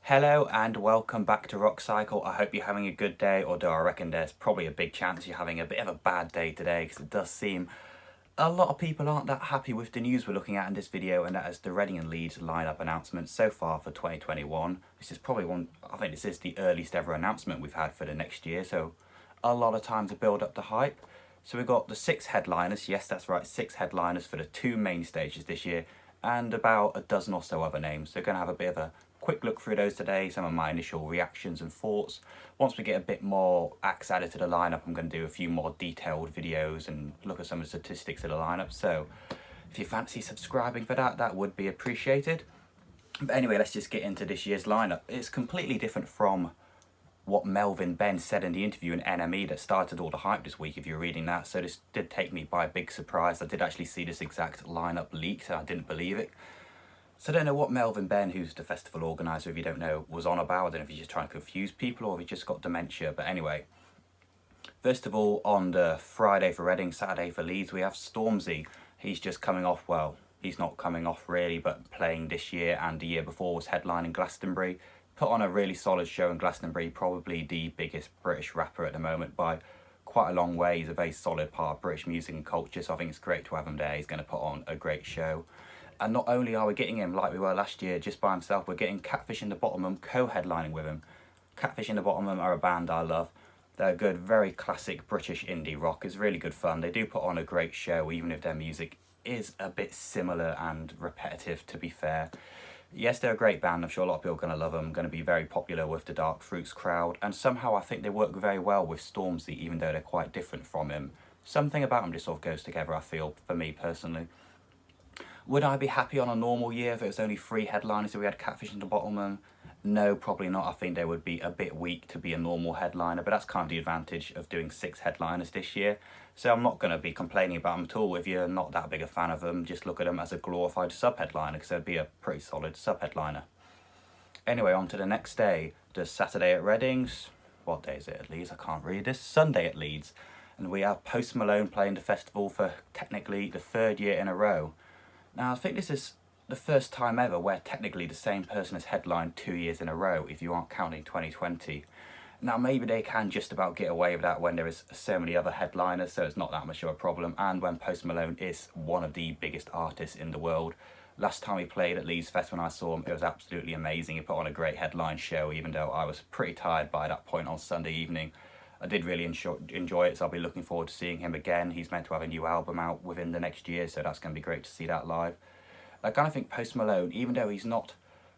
Hello and welcome back to Rock Cycle. I hope you're having a good day, although I reckon there's probably a big chance you're having a bit of a bad day today, because it does seem a lot of people aren't that happy with the news we're looking at in this video, and that is the Reading and Leeds lineup announcement so far for 2021. This is probably I think this is the earliest ever announcement we've had for the next year, so a lot of time to build up the hype. So we've got the 6 headliners, yes that's right, 6 headliners for the 2 main stages this year, and about a dozen or so other names. So we're going to have a bit of a quick look through those today, some of my initial reactions and thoughts. Once we get a bit more acts added to the lineup, I'm going to do a few more detailed videos and look at some of the statistics of the lineup. So if you fancy subscribing for that, that would be appreciated. But anyway, let's just get into this year's lineup. It's completely different from what Melvin Benn said in the interview in NME that started all the hype this week, if you're reading that. So this did take me by a big surprise. I did actually see this exact lineup leaked and I didn't believe it. So I don't know what Melvin Benn, who's the festival organiser, if you don't know, was on about. I don't know if he's just trying to confuse people or if he just got dementia. But anyway, first of all, on the Friday for Reading, Saturday for Leeds, we have Stormzy. He's just coming off, well, he's not coming off really, but playing this year and the year before was headlining Glastonbury. Put on a really solid show in Glastonbury, probably the biggest British rapper at the moment by quite a long way. He's a very solid part of British music and culture, so I think it's great to have him there. He's going to put on a great show. And not only are we getting him like we were last year, just by himself, we're getting Catfish and the Bottlemen co-headlining with him. Catfish and the Bottlemen are a band I love. They're good, very classic British indie rock. It's really good fun. They do put on a great show, even if their music is a bit similar and repetitive, to be fair. Yes, they're a great band. I'm sure a lot of people are going to love them. Going to be very popular with the Dark Fruits crowd. And somehow I think they work very well with Stormzy, even though they're quite different from him. Something about them just sort of goes together, I feel, for me personally. Would I be happy on a normal year if it was only 3 headliners if we had Catfish and the Bottlemen? No, probably not. I think they would be a bit weak to be a normal headliner, but that's kind of the advantage of doing 6 headliners this year. So I'm not going to be complaining about them at all. If you're not that big a fan of them, just look at them as a glorified sub-headliner, because they'd be a pretty solid sub-headliner. Anyway, on to the next day. The Saturday at Reading's, what day is it at Leeds? I can't read this. Sunday at Leeds. And we have Post Malone playing the festival for technically the 3rd year in a row. Now, I think this is the first time ever where technically the same person has headlined 2 years in a row, if you aren't counting 2020. Now, maybe they can just about get away with that when there is so many other headliners, so it's not that much of a problem, and when Post Malone is one of the biggest artists in the world. Last time he played at Leeds Festival when I saw him, it was absolutely amazing. He put on a great headline show, even though I was pretty tired by that point on Sunday evening. I did really enjoy it, so I'll be looking forward to seeing him again. He's meant to have a new album out within the next year, so that's going to be great to see that live. I kind of think Post Malone, even though he's not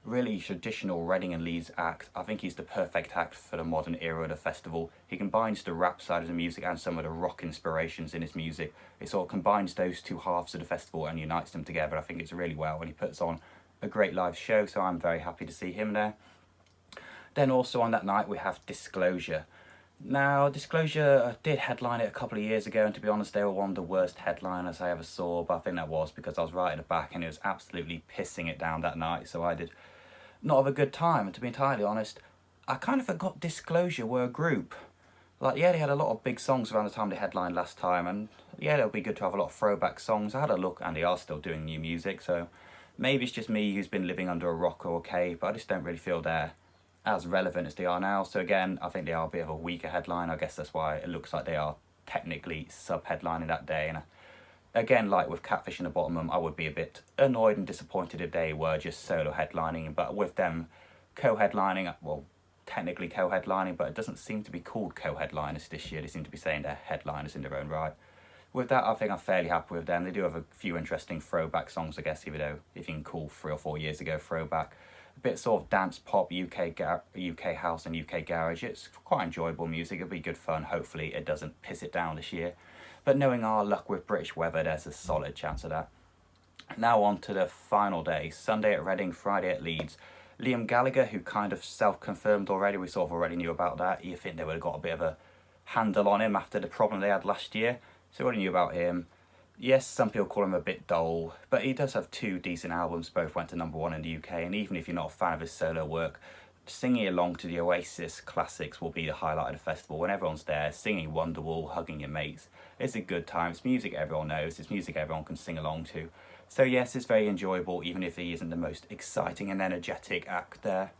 really traditional Reading and Leeds act, I think he's the perfect act for the modern era of the festival. He combines the rap side of the music and some of the rock inspirations in his music. It sort of combines those two halves of the festival and unites them together. I think it's really well, and he puts on a great live show, so I'm very happy to see him there. Then also on that night we have Disclosure. Now, Disclosure did headline it a couple of years ago, and to be honest, they were one of the worst headliners I ever saw, but I think that was because I was right at the back and it was absolutely pissing it down that night, so I did not have a good time. And to be entirely honest, I kind of forgot Disclosure were a group. Like, yeah, they had a lot of big songs around the time they headlined last time, and yeah, it would be good to have a lot of throwback songs. I had a look, and they are still doing new music, so maybe it's just me who's been living under a rock or a cave, but I just don't really feel they're as relevant as they are now. So again, I think they are a bit of a weaker headline. I guess that's why it looks like they are technically sub-headlining that day. And again, like with Catfish and the Bottlemen, I would be a bit annoyed and disappointed if they were just solo headlining. But with them co-headlining, well, technically co-headlining, but it doesn't seem to be called co-headliners this year. They seem to be saying they're headliners in their own right. With that, I think I'm fairly happy with them. They do have a few interesting throwback songs, I guess, even though if you can call 3 or 4 years ago throwback. A bit sort of dance pop, UK house and UK garage. It's quite enjoyable music. It'll be good fun. Hopefully it doesn't piss it down this year. But knowing our luck with British weather, there's a solid chance of that. Now on to the final day. Sunday at Reading, Friday at Leeds. Liam Gallagher, who kind of self-confirmed already. We sort of already knew about that. You think they would have got a bit of a handle on him after the problem they had last year. So we already knew about him. Yes, some people call him a bit dull, but he does have 2 decent albums, both went to #1 in the UK, and even if you're not a fan of his solo work, singing along to the Oasis classics will be the highlight of the festival. When everyone's there, singing Wonderwall, hugging your mates, it's a good time. It's music everyone knows, it's music everyone can sing along to. So yes, it's very enjoyable, even if he isn't the most exciting and energetic act there.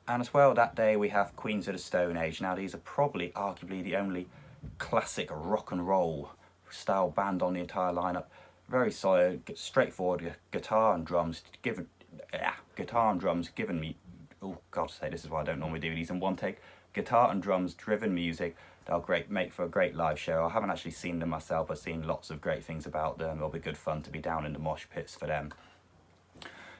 And as well, that day we have Queens of the Stone Age. Now these are probably arguably the only classic rock and roll style band on the entire lineup. Very solid, straightforward guitar and drums given me, oh god say, this is why I don't normally do these in one take. Guitar and drums driven music. They'll make for a great live show. I haven't actually seen them myself, I've seen lots of great things about them. It'll be good fun to be down in the mosh pits for them.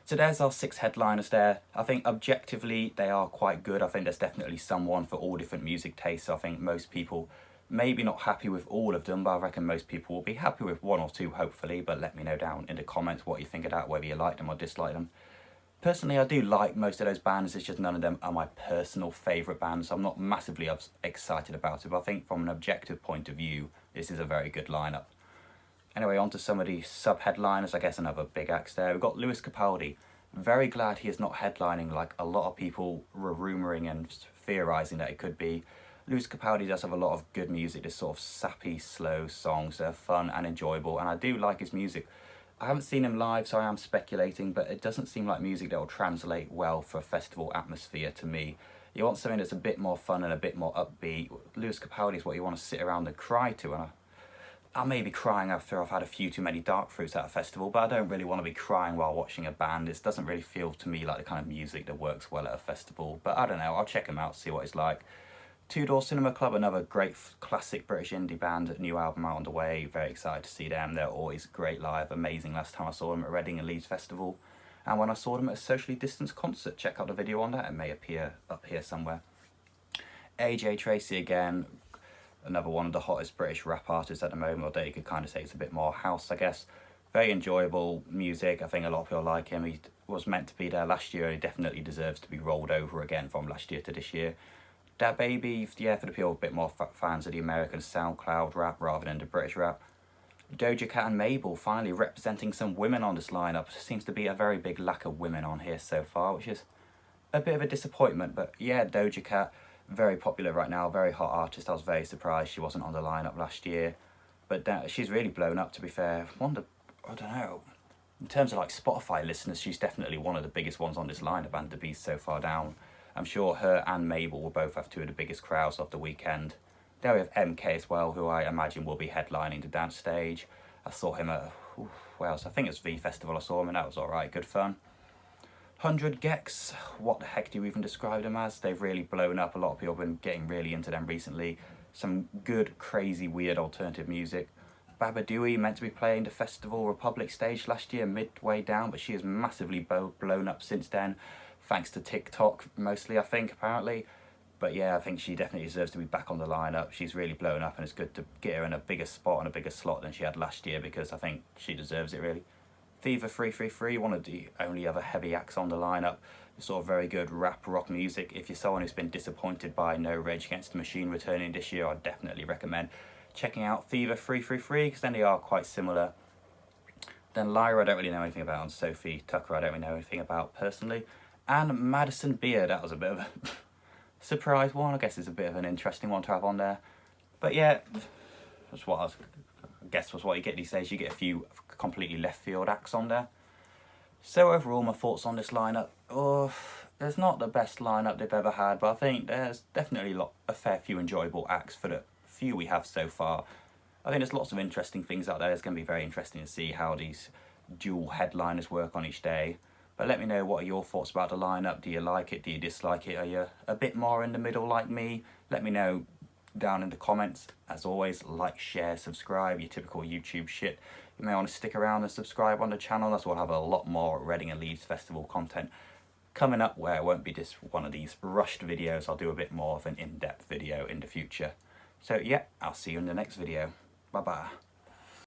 So there's our 6 headliners there. I think objectively they are quite good. I think there's definitely someone for all different music tastes. I think most people maybe not happy with all of them, but I reckon most people will be happy with 1 or 2 hopefully. But let me know down in the comments what you think of that, whether you like them or dislike them. Personally, I do like most of those bands, it's just none of them are my personal favourite bands. I'm not massively excited about it, but I think from an objective point of view, this is a very good lineup. Anyway, on to some of the sub-headliners, I guess another big acts there. We've got Lewis Capaldi. Very glad he is not headlining like a lot of people were rumouring and theorising that it could be. Lewis Capaldi does have a lot of good music, this sort of sappy, slow songs. They're fun and enjoyable, and I do like his music. I haven't seen him live, so I am speculating, but it doesn't seem like music that will translate well for a festival atmosphere to me. You want something that's a bit more fun and a bit more upbeat. Lewis Capaldi is what you want to sit around and cry to, and I may be crying after I've had a few too many dark fruits at a festival, but I don't really want to be crying while watching a band. It doesn't really feel to me like the kind of music that works well at a festival, but I don't know, I'll check him out, see what it's like. Two Door Cinema Club, another great classic British indie band, new album out on the way, very excited to see them. They're always great live, amazing last time I saw them at Reading and Leeds Festival. And when I saw them at a socially distanced concert, check out the video on that, it may appear up here somewhere. AJ Tracey again, another one of the hottest British rap artists at the moment, although you could kind of say it's a bit more house, I guess. Very enjoyable music, I think a lot of people like him. He was meant to be there last year, he definitely deserves to be rolled over again from last year to this year. That Baby, yeah, for the people a bit more fans of the American SoundCloud rap rather than the British rap. Doja Cat and Mabel finally representing some women on this lineup. Seems to be a very big lack of women on here so far, which is a bit of a disappointment. But yeah, Doja Cat, very popular right now, very hot artist. I was very surprised she wasn't on the lineup last year. But she's really blown up, to be fair. I don't know. In terms of like Spotify listeners, she's definitely one of the biggest ones on this lineup and to be so far down. I'm sure her and Mabel will both have 2 of the biggest crowds of the weekend. There we have MK as well, who I imagine will be headlining the dance stage. I saw him at, where else? I think it was V Festival I saw him and that was alright, good fun. 100 Gex, what the heck do you even describe them as? They've really blown up, a lot of people have been getting really into them recently. Some good, crazy, weird alternative music. Babadooey meant to be playing the Festival Republic stage last year, midway down, but she has massively blown up since then. Thanks to TikTok, mostly, I think, apparently. But yeah, I think she definitely deserves to be back on the lineup. She's really blown up and it's good to get her in a bigger spot and a bigger slot than she had last year because I think she deserves it, really. Fever 333, one of the only other heavy acts on the lineup. Sort of very good rap rock music. If you're someone who's been disappointed by No Rage Against the Machine returning this year, I'd definitely recommend checking out Fever 333 because then they are quite similar. Then Lyra, I don't really know anything about, and Sophie Tucker, I don't really know anything about personally. And Madison Beer, that was a bit of a surprise one. I guess it's a bit of an interesting one to have on there. But yeah, that's what I guess was what you get these days. You get a few completely left field acts on there. So overall, my thoughts on this lineup. Oh, it's not the best lineup they've ever had, but I think there's definitely a fair few enjoyable acts for the few we have so far. I think there's lots of interesting things out there. It's going to be very interesting to see how these dual headliners work on each day. But let me know, what are your thoughts about the lineup? Do you like it? Do you dislike it? Are you a bit more in the middle like me? Let me know down in the comments. As always, like, share, subscribe, your typical YouTube shit. You may want to stick around and subscribe on the channel, as we'll have a lot more Reading and Leeds Festival content coming up, where it won't be just one of these rushed videos. I'll do a bit more of an in-depth video in the future. So yeah, I'll see you in the next video. Bye bye.